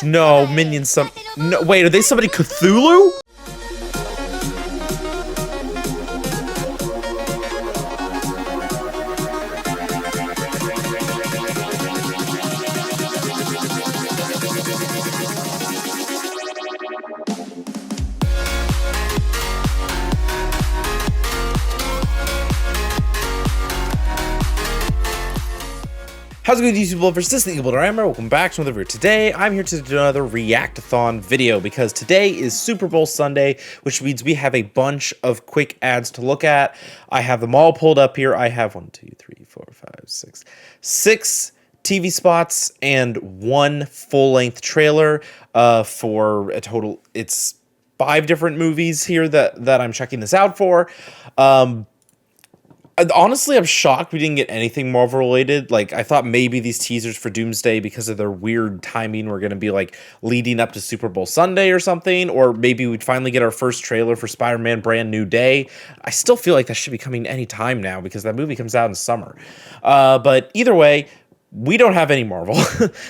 No, Minions no, wait, are they somebody Cthulhu? How's it going, YouTube lovers? This is the Eagle Rammer. Welcome back to another video. Today, I'm here to do another React-athon video because today is Super Bowl Sunday, which means we have a bunch of quick ads to look at. I have them all pulled up here. I have 6 TV spots and one full-length trailer for a total. It's 5 different movies here that I'm checking this out for. Honestly, I'm shocked we didn't get anything Marvel related. Like, I thought maybe these teasers for Doomsday, because of their weird timing, were going to be like leading up to Super Bowl Sunday or something, or maybe we'd finally get our first trailer for Spider-Man Brand New Day. I still feel like that should be coming any time now because that movie comes out in summer. But either way, we don't have any Marvel,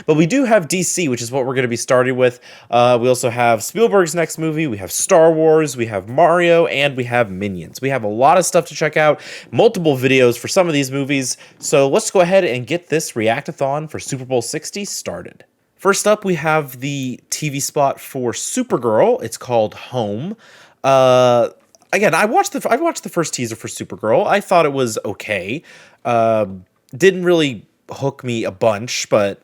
but we do have DC, which is what we're going to be starting with. We also have Spielberg's next movie. We have Star Wars, we have Mario, and we have Minions. We have a lot of stuff to check out, multiple videos for some of these movies. So let's go ahead and get this React-athon for Super Bowl 60 started. First up, we have the TV spot for Supergirl. It's called Home. Again, I watched the first teaser for Supergirl. I thought it was okay. Didn't really hook me a bunch, but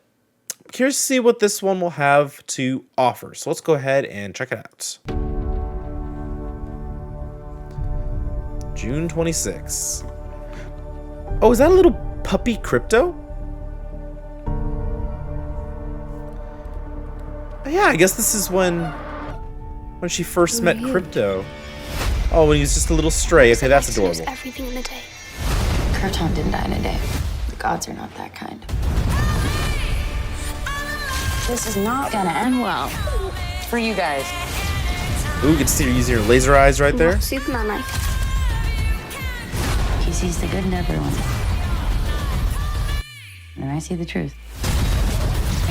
I'm curious to see what this one will have to offer. So let's go ahead and check it out. June 26. Oh, is that a little puppy Crypto? Yeah, I guess this is when she first met Crypto. Oh, when he was just a little stray. Okay, that's adorable. Everything in a day. Krypton didn't die in a day. The gods are not that kind. This is not gonna end well for you guys. Ooh, you can see her using her laser eyes right there. Superman like. He sees the good in everyone. And I see the truth.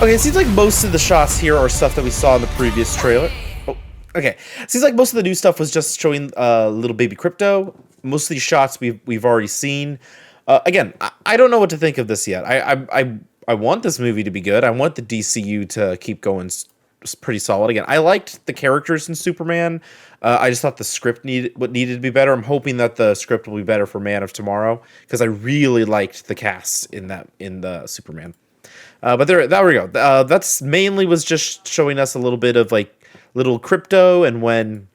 Okay, it seems like most of the shots here are stuff that we saw in the previous trailer. Oh, okay. It seems like most of the new stuff was just showing little baby Crypto. Most of these shots we've already seen. Again, I don't know what to think of this yet. I want this movie to be good. I want the DCU to keep going pretty solid. Again, I liked the characters in Superman. I just thought the script needed to be better. I'm hoping that the script will be better for Man of Tomorrow because I really liked the cast in the Superman. But there we go. That's mainly was just showing us a little bit of like little Crypto and when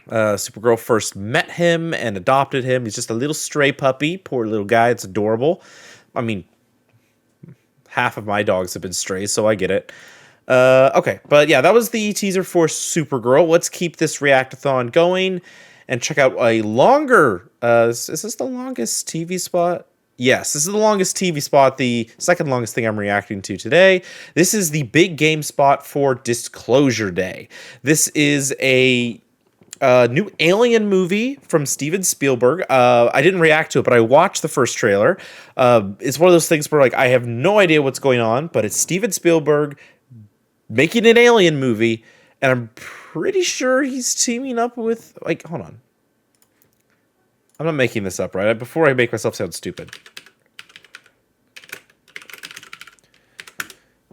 Supergirl first met him and adopted him. He's just a little stray puppy. Poor little guy. It's adorable. I mean, half of my dogs have been strays, so I get it. Okay, but yeah, that was the teaser for Supergirl. Let's keep this React-athon going and check out a longer... is this the longest TV spot? Yes, this is the longest TV spot, the second longest thing I'm reacting to today. This is the big game spot for Disclosure Day. This is a new Alien movie from Steven Spielberg. I didn't react to it, but I watched the first trailer. It's one of those things where like I have no idea what's going on, but it's Steven Spielberg making an Alien movie, and I'm pretty sure he's teaming up with hold on. I'm not making this up, right? Before I make myself sound stupid.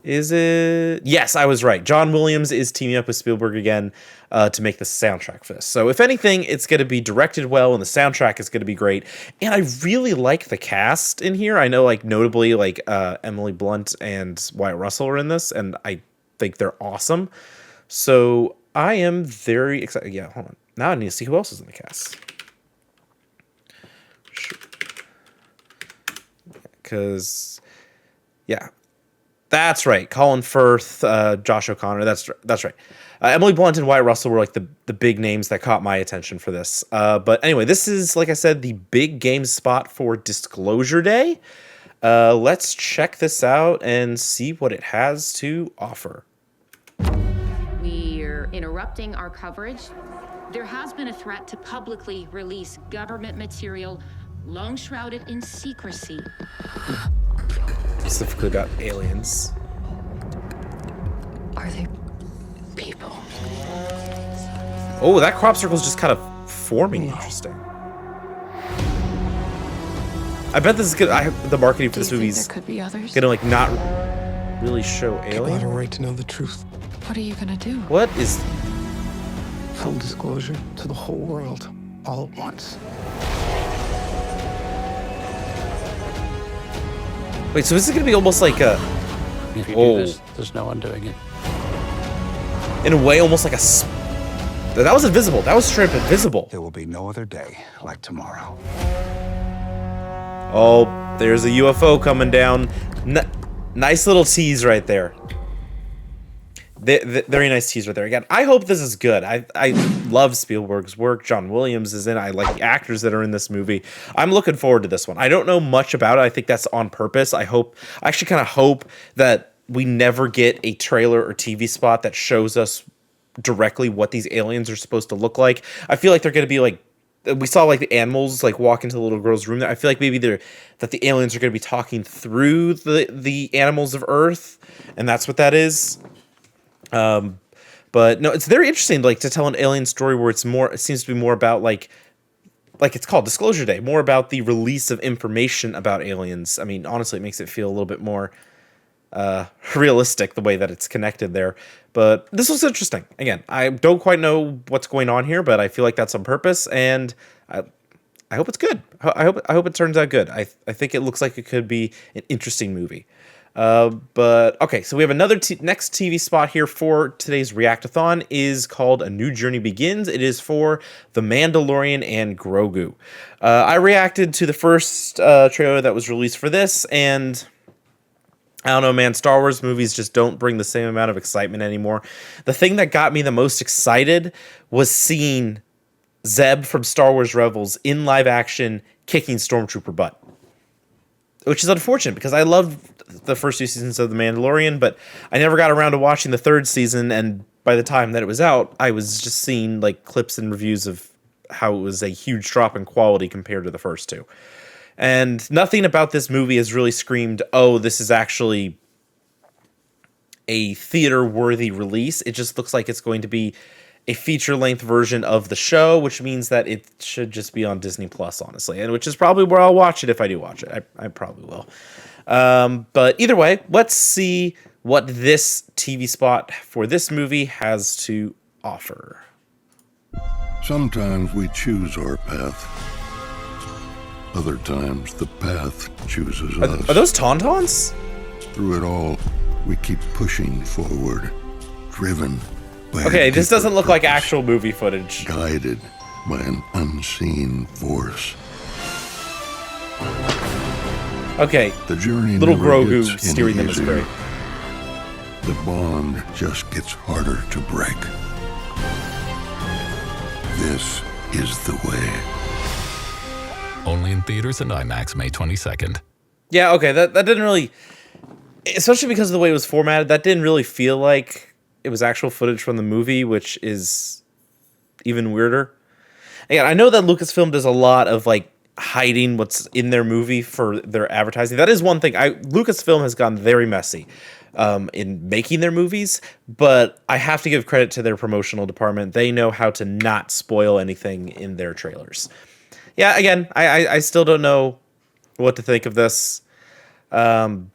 Is it? Yes, I was right. John Williams is teaming up with Spielberg again to make the soundtrack for this. So if anything, it's going to be directed well and the soundtrack is going to be great. And I really like the cast in here. I know notably Emily Blunt and Wyatt Russell are in this, and I think they're awesome. So I am very excited. Yeah, hold on. Now I need to see who else is in the cast. Because, yeah. That's right. Colin Firth, Josh O'Connor. That's right. Emily Blunt and Wyatt Russell were like the big names that caught my attention for this. But anyway, this is, like I said, the big game spot for Disclosure Day. Let's check this out and see what it has to offer. We're interrupting our coverage. There has been a threat to publicly release government material long shrouded in secrecy. Specifically about aliens. Are they people? Oh, that crop circle is just kind of forming. Interesting. I bet this is good. The marketing for this movie is there could be others? gonna like not really show People have a alien. right to know the truth. What are you gonna do? What is? Full disclosure to the whole world, all at once. Wait, so this is gonna be almost like a, If you Oh. do this, there's no undoing it. in a way, almost like a. That was invisible. That was straight up invisible. There will be no other day like tomorrow. Oh, there's a UFO coming down. Nice little tease right there. Very nice tease right there. Again, I hope this is good. I love Spielberg's work. John Williams is in it. I like the actors that are in this movie. I'm looking forward to this one. I don't know much about it. I think that's on purpose. I actually kind of hope that we never get a trailer or TV spot that shows us directly what these aliens are supposed to look like. I feel like they're going to be like, we saw like the animals like walk into the little girl's room there. I feel like maybe the aliens are going to be talking through the animals of Earth, and that's what that is. But no, it's very interesting, like, to tell an alien story where it seems to be more about like it's called Disclosure Day, more about the release of information about aliens. I mean, honestly, it makes it feel a little bit more realistic the way that it's connected there. But this was interesting. Again, I don't quite know what's going on here, but I feel like that's on purpose, and I hope it's good. I hope it turns out good. I think it looks like it could be an interesting movie. But okay, so we have another next TV spot here for today's React-athon is called A New Journey Begins. It is for The Mandalorian and Grogu. I reacted to the first trailer that was released for this, and I don't know, man, Star Wars movies just don't bring the same amount of excitement anymore. The thing that got me the most excited was seeing Zeb from Star Wars Rebels in live action kicking Stormtrooper butt. Which is unfortunate because I loved the first two seasons of The Mandalorian, but I never got around to watching the third season, and by the time that it was out, I was just seeing like clips and reviews of how it was a huge drop in quality compared to the first two. And nothing about this movie has really screamed, oh, this is actually a theater-worthy release. It just looks like it's going to be a feature-length version of the show, which means that it should just be on Disney Plus, honestly, and which is probably where I'll watch it if I do watch it. I probably will. But either way, let's see what this TV spot for this movie has to offer. Sometimes we choose our path. Other times the path chooses us. Are those Tauntauns? Through it all, we keep pushing forward, driven by Okay, a this deeper doesn't look like purpose, actual movie footage. guided by an unseen force. Okay, The journey little never Grogu gets any steering them is easier. great. The bond just gets harder to break. This is the way. Only in theaters and IMAX May 22nd. Yeah, okay, that didn't really, especially because of the way it was formatted, that didn't really feel like it was actual footage from the movie, which is even weirder. Again, I know that Lucasfilm does a lot of like hiding what's in their movie for their advertising. That is one thing. Lucasfilm has gone very messy in making their movies, but I have to give credit to their promotional department. They know how to not spoil anything in their trailers. Yeah, again, I still don't know what to think of this. Again,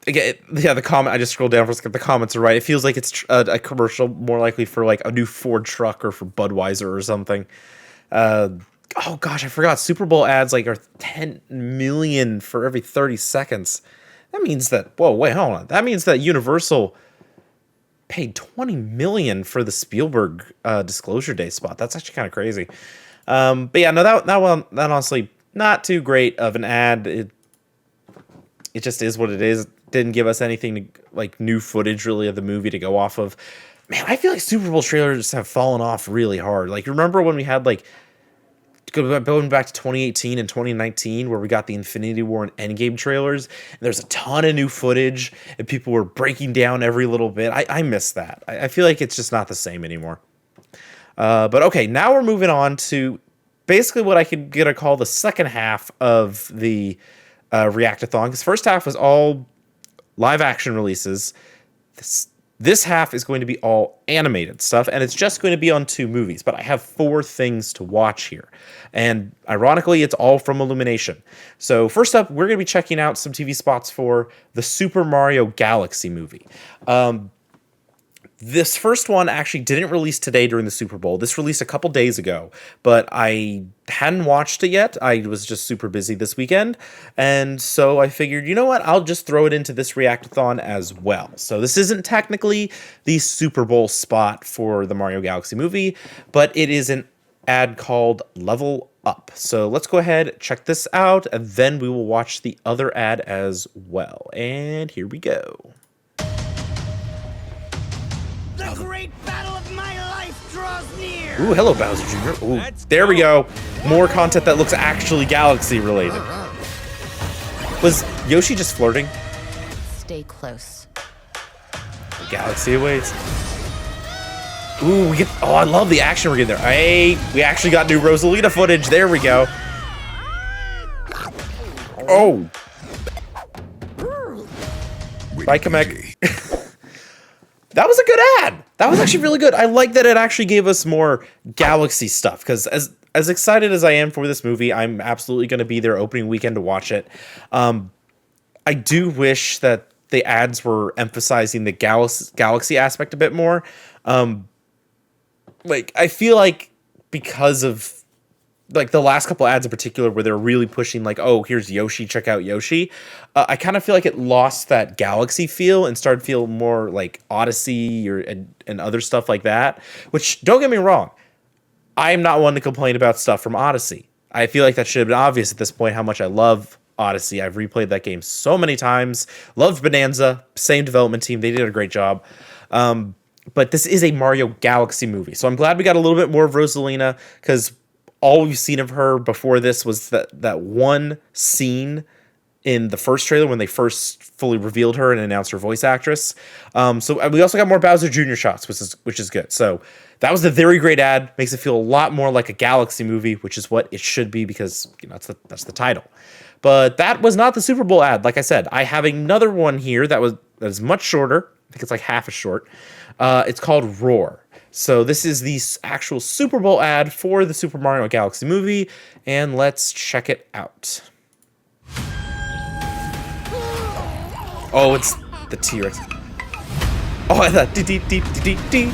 the comment, I just scrolled down for a second. The comments are right. It feels like it's a commercial, more likely for like a new Ford truck or for Budweiser or something. Oh gosh, I forgot. Super Bowl ads like are 10 million for every 30 seconds. That means that, whoa, wait, hold on. That means that Universal paid 20 million for the Spielberg Disclosure Day spot. That's actually kind of crazy. But yeah, no, that honestly not too great of an ad. It just is what it is. Didn't give us anything to, like, new footage really of the movie to go off of. Man, I feel like Super Bowl trailers have fallen off really hard. Like, remember when we had like going back to 2018 and 2019 where we got the Infinity War and Endgame trailers, and there's a ton of new footage and people were breaking down every little bit. I miss that. I feel like it's just not the same anymore. But okay, now we're moving on to basically what I could get to call the second half of the React-athon, because first half was all live action releases. This half is going to be all animated stuff, and it's just going to be on 2 movies, but I have 4 things to watch here. And ironically, it's all from Illumination. So first up, we're going to be checking out some TV spots for the Super Mario Galaxy movie. This first one actually didn't release today during the Super Bowl. This released a couple days ago, but I hadn't watched it yet. I was just super busy this weekend, and so I figured, you know what, I'll just throw it into this React-athon as well. So this isn't technically the Super Bowl spot for the Mario Galaxy movie, but it is an ad called Level Up. So let's go ahead, check this out, and then we will watch the other ad as well. And here we go. The great battle of my life draws near. Ooh, hello, Bowser Jr. Ooh, there we go. More content that looks actually Galaxy related. Was Yoshi just flirting? Stay close. The Galaxy awaits. Ooh, we get. Oh, I love the action we're getting there. Hey, we actually got new Rosalina footage. There we go. Oh. Bye, Kamek. That was a good ad. That was actually really good. I like that it actually gave us more Galaxy stuff, because as excited as I am for this movie, I'm absolutely going to be there opening weekend to watch it. I do wish that the ads were emphasizing the Galaxy aspect a bit more. Like, I feel like because of like the last couple ads in particular where they're really pushing like, oh, here's Yoshi, check out Yoshi. I kind of feel like it lost that Galaxy feel and started to feel more like Odyssey and other stuff like that, which, don't get me wrong, I am not one to complain about stuff from Odyssey. I feel like that should have been obvious at this point how much I love Odyssey. I've replayed that game so many times. Loved Bonanza, same development team. They did a great job. But this is a Mario Galaxy movie. So I'm glad we got a little bit more of Rosalina, because all we've seen of her before this was that one scene in the first trailer when they first fully revealed her and announced her voice actress. So we also got more Bowser Jr. shots, which is good. So that was a very great ad. Makes it feel a lot more like a Galaxy movie, which is what it should be, because that's the title. But that was not the Super Bowl ad. Like I said, I have another one here that is much shorter. I think it's like half as short. It's called Roar. So this is the actual Super Bowl ad for the Super Mario Galaxy movie, and let's check it out. Oh, it's the T-Rex. Oh, I thought dee.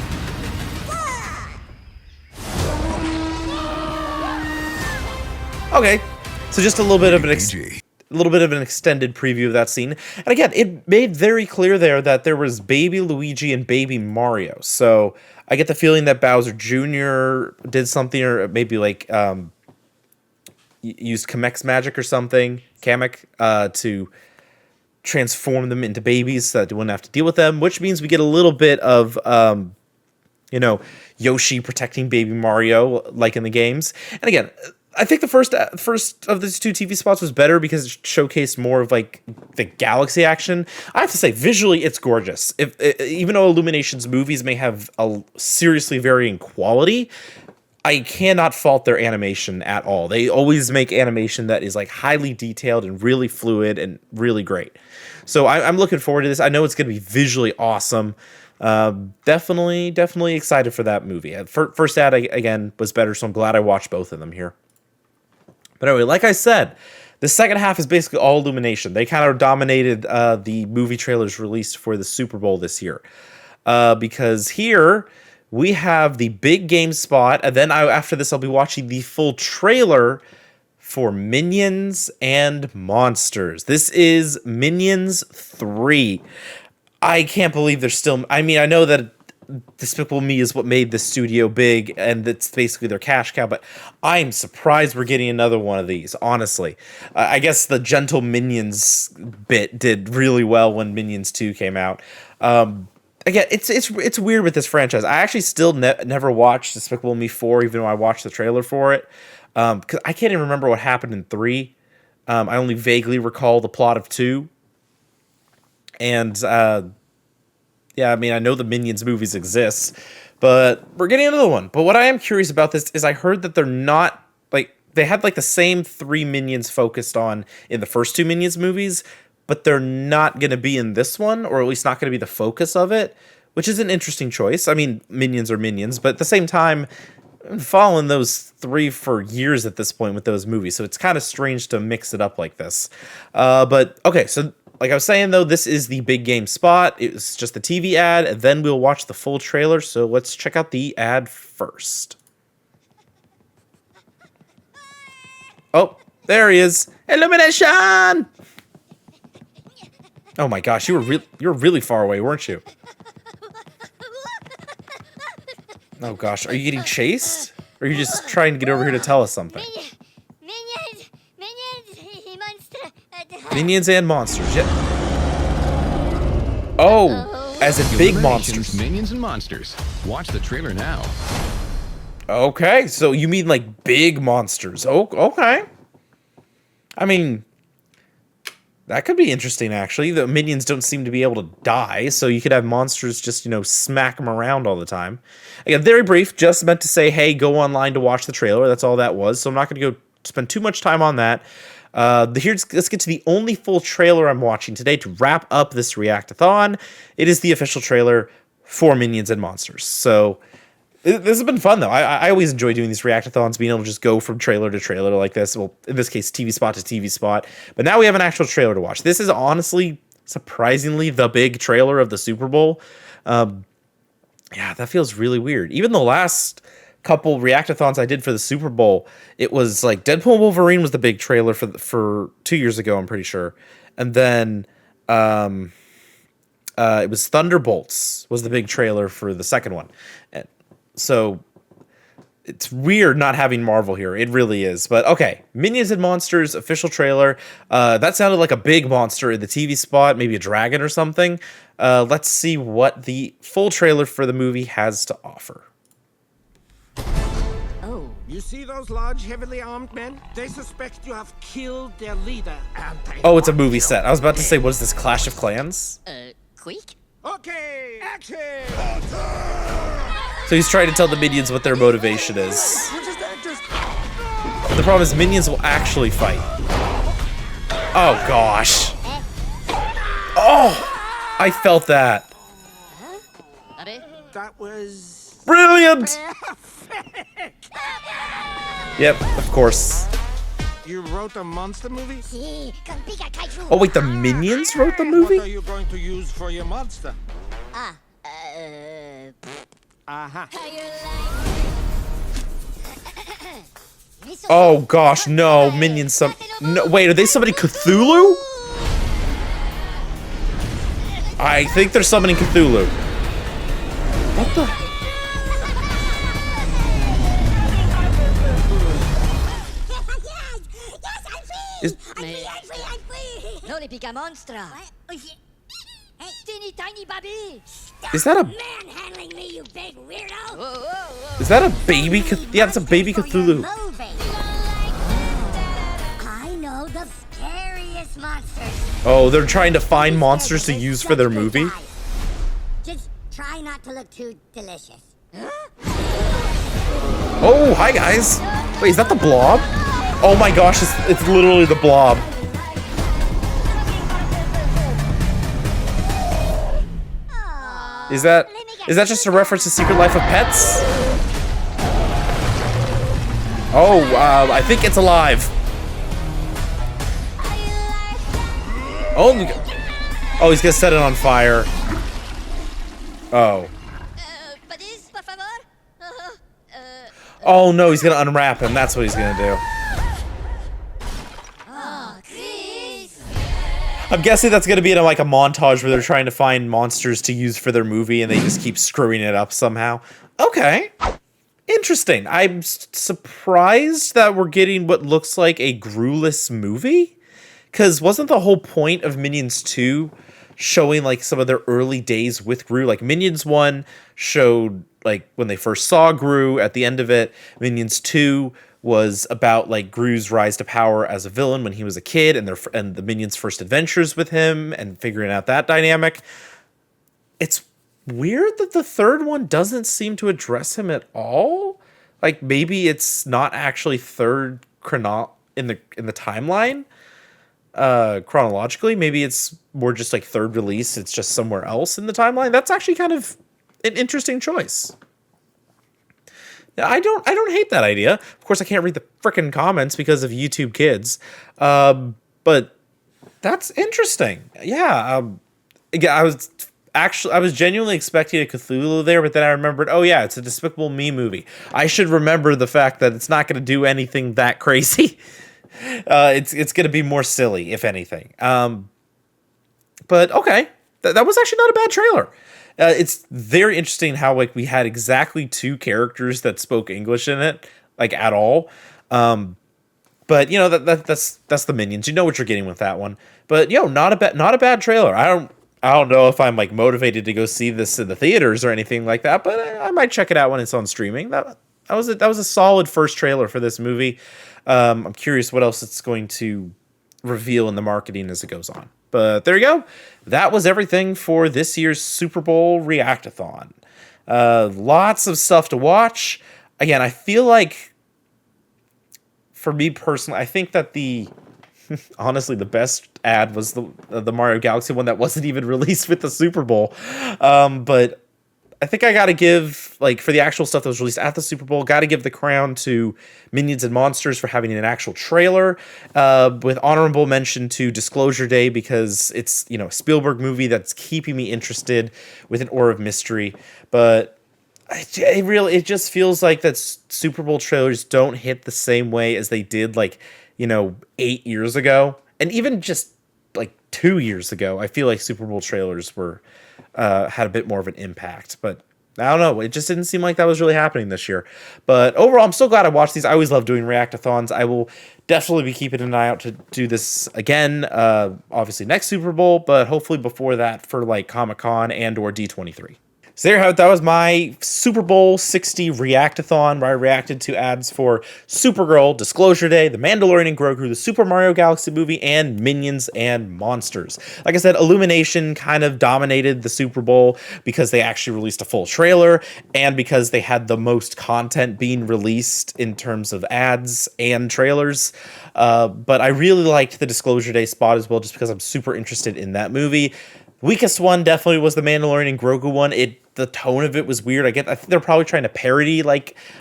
Okay, so just a little bit of an extended preview of that scene. And again, it made very clear there that there was baby Luigi and baby Mario. So I get the feeling that Bowser Jr. did something, or maybe like used Kamek's magic or something, Kamek, to transform them into babies so that they wouldn't have to deal with them, which means we get a little bit of, Yoshi protecting baby Mario like in the games. And again, I think the first of these 2 TV spots was better because it showcased more of like the Galaxy action. I have to say, visually, it's gorgeous. Even though Illumination's movies may have a seriously varying quality, I cannot fault their animation at all. They always make animation that is like highly detailed and really fluid and really great. So I'm looking forward to this. I know it's going to be visually awesome. Definitely excited for that movie. First ad, again, was better, so I'm glad I watched both of them here. But anyway, like I said, the second half is basically all Illumination. They kind of dominated the movie trailers released for the Super Bowl this year. Because here we have the big game spot, and then after this I'll be watching the full trailer for Minions and Monsters. This is Minions 3. I can't believe they're still... I mean, I know that Despicable Me is what made the studio big, and it's basically their cash cow, but I'm surprised we're getting another one of these, honestly. I guess the Gentle Minions bit did really well when Minions 2 came out. Again, it's weird with this franchise. I actually still never watched Despicable Me 4, even though I watched the trailer for it, because I can't even remember what happened in 3. I only vaguely recall the plot of 2. And, yeah, I mean, I know the Minions movies exist, but we're getting another one. But what I am curious about this is I heard that they're not, like, they had, like, the same 3 Minions focused on in the first 2 Minions movies, but they're not going to be in this one, or at least not going to be the focus of it, which is an interesting choice. I mean, Minions are Minions, but at the same time, I've been following those three for years at this point with those movies, so it's kind of strange to mix it up like this. But okay, so like I was saying though, this is the big game spot. It's just the TV ad, and then we'll watch the full trailer. So let's check out the ad first. Oh, there he is. Illumination! Oh my gosh, you were really far away, weren't you? Oh gosh, are you getting chased? Or are you just trying to get over here to tell us something? Minions and monsters, yeah. Oh, as in big monsters. Minions and monsters. Watch the trailer now. Okay, so you mean like big monsters. Oh, okay. I mean, that could be interesting, actually. The minions don't seem to be able to die, so you could have monsters just, you know, smack them around all the time. Again, very brief, just meant to say, hey, go online to watch the trailer. That's all that was, so I'm not going to go spend too much time on that. Let's get to the only full trailer I'm watching today to wrap up this React-athon. It is the official trailer for Minions and Monsters. So this has been fun, though. I always enjoy doing these React-athons, being able to just go from trailer to trailer like this. Well, in this case, TV spot to TV spot. But now we have an actual trailer to watch. This is honestly, surprisingly, the big trailer of the Super Bowl. Yeah, that feels really weird. Even the last couple React-athons I did for the Super Bowl, it was like Deadpool and Wolverine was the big trailer for 2 years ago, I'm pretty sure. And then it was Thunderbolts was the big trailer for the second one. And so it's weird not having Marvel here. It really is. But okay, Minions and Monsters official trailer. That sounded like a big monster in the TV spot, maybe a dragon or something. Let's see what the full trailer for the movie has to offer. You see those large, heavily armed men? They suspect you have killed their leader. Oh, it's a movie set. I was about to say, what is this, Clash of Clans? Quick? Okay, action! So he's trying to tell the minions what their motivation is. But the problem is minions will actually fight. Oh, gosh. Oh, I felt that. That was... Brilliant! Yep, of course. You wrote a monster movie? Oh wait, the minions wrote the movie? What are you going to use for your monster? Oh gosh, no, minions no, wait, are they summoning Cthulhu? I think they're summoning Cthulhu. What the? Is that a manhandling me, you big weirdo? Is that a baby? Yeah, it's a baby Cthulhu. I know the scariest monsters. Oh, they're trying to find monsters to use for their movie. Just try not to look too delicious. Oh, hi guys. Wait, is that the Blob? Oh my gosh, it's literally the Blob. Is that just a reference to Secret Life of Pets? Oh, I think it's alive. Oh, he's gonna set it on fire. Oh. Oh no, he's gonna unwrap him. That's what he's gonna do. I'm guessing that's gonna be in like a montage where they're trying to find monsters to use for their movie and they just keep screwing it up somehow. Okay. Interesting. I'm surprised that we're getting what looks like a Gru-less movie. Because wasn't the whole point of Minions 2 showing like some of their early days with Gru? Like Minions 1 showed like when they first saw Gru at the end of it. Minions 2 was about like Gru's rise to power as a villain when he was a kid and the Minions' first adventures with him and figuring out that dynamic. It's weird that the third one doesn't seem to address him at all. Like maybe it's not actually third in the timeline. chronologically. Maybe it's more just like third release. It's just somewhere else in the timeline. That's actually kind of an interesting choice. I don't hate that idea. Of course, I can't read the frickin' comments because of YouTube Kids. But that's interesting. Yeah. Again, I was genuinely expecting a Cthulhu there, but then I remembered, oh yeah, it's a Despicable Me movie. I should remember the fact that it's not going to do anything that crazy. It's going to be more silly, if anything. But okay, that was actually not a bad trailer. It's very interesting how like we had exactly 2 characters that spoke English in it, like at all. But you know that's the Minions. You know what you're getting with that one. But not a bad trailer. I don't know if I'm like motivated to go see this in the theaters or anything like that, but I might check it out when it's on streaming. That was a solid first trailer for this movie. I'm curious what else it's going to reveal in the marketing as it goes on. But there you go. That was everything for this year's Super Bowl React-athon. Lots of stuff to watch. Again, I feel like, for me personally, I think that honestly, the best ad was the Mario Galaxy one that wasn't even released with the Super Bowl. But I think I got to give, like, for the actual stuff that was released at the Super Bowl, got to give the crown to Minions and Monsters for having an actual trailer, with honorable mention to Disclosure Day because it's, a Spielberg movie that's keeping me interested with an aura of mystery. But it just feels like that Super Bowl trailers don't hit the same way as they did, 8 years ago. And even just, 2 years ago, I feel like Super Bowl trailers were... had a bit more of an impact, but I don't know. It just didn't seem like that was really happening this year. But overall, I'm so glad I watched these. I always love doing React-athons. I will definitely be keeping an eye out to do this again, obviously next Super Bowl, but hopefully before that for Comic-Con and or D23. So there you have it. That was my Super Bowl 60 React-athon where I reacted to ads for Supergirl, Disclosure Day, The Mandalorian and Grogu, the Super Mario Galaxy movie, and Minions and Monsters. Like I said, Illumination kind of dominated the Super Bowl because they actually released a full trailer and because they had the most content being released in terms of ads and trailers. But I really liked the Disclosure Day spot as well just because I'm super interested in that movie. Weakest one definitely was the Mandalorian and Grogu one. The tone of it was weird. I think they're probably trying to parody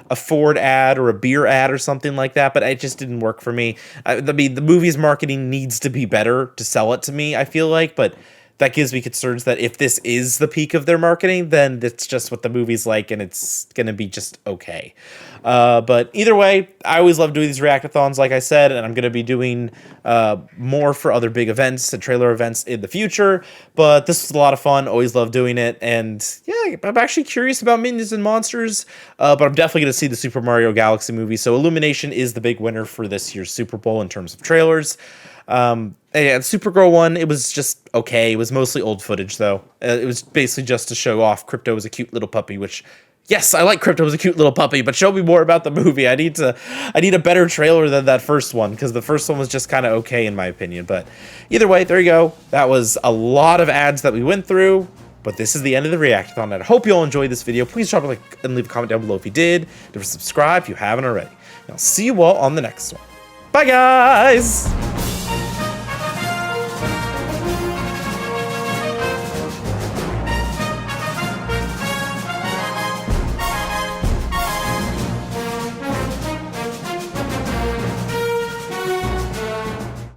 a Ford ad or a beer ad or something like that, but it just didn't work for me. The movie's marketing needs to be better to sell it to me, I feel like, but that gives me concerns that if this is the peak of their marketing, then it's just what the movie's like and it's going to be just okay. But either way, I always love doing these React-athons, like I said, and I'm going to be doing more for other big events and trailer events in the future. But this was a lot of fun. Always love doing it. And yeah, I'm actually curious about Minions and Monsters, but I'm definitely going to see the Super Mario Galaxy movie. So Illumination is the big winner for this year's Super Bowl in terms of trailers. Yeah, the Supergirl one, it was just okay. It was mostly old footage, though. It was basically just to show off Crypto as a cute little puppy, which, yes, I like Crypto as a cute little puppy, but show me more about the movie. I need a better trailer than that first one, because the first one was just kind of okay, in my opinion. But either way, there you go. That was a lot of ads that we went through, but this is the end of the React-athon. I hope you all enjoyed this video. Please drop a like and leave a comment down below if you did. Don't forget to subscribe if you haven't already. And I'll see you all on the next one. Bye, guys!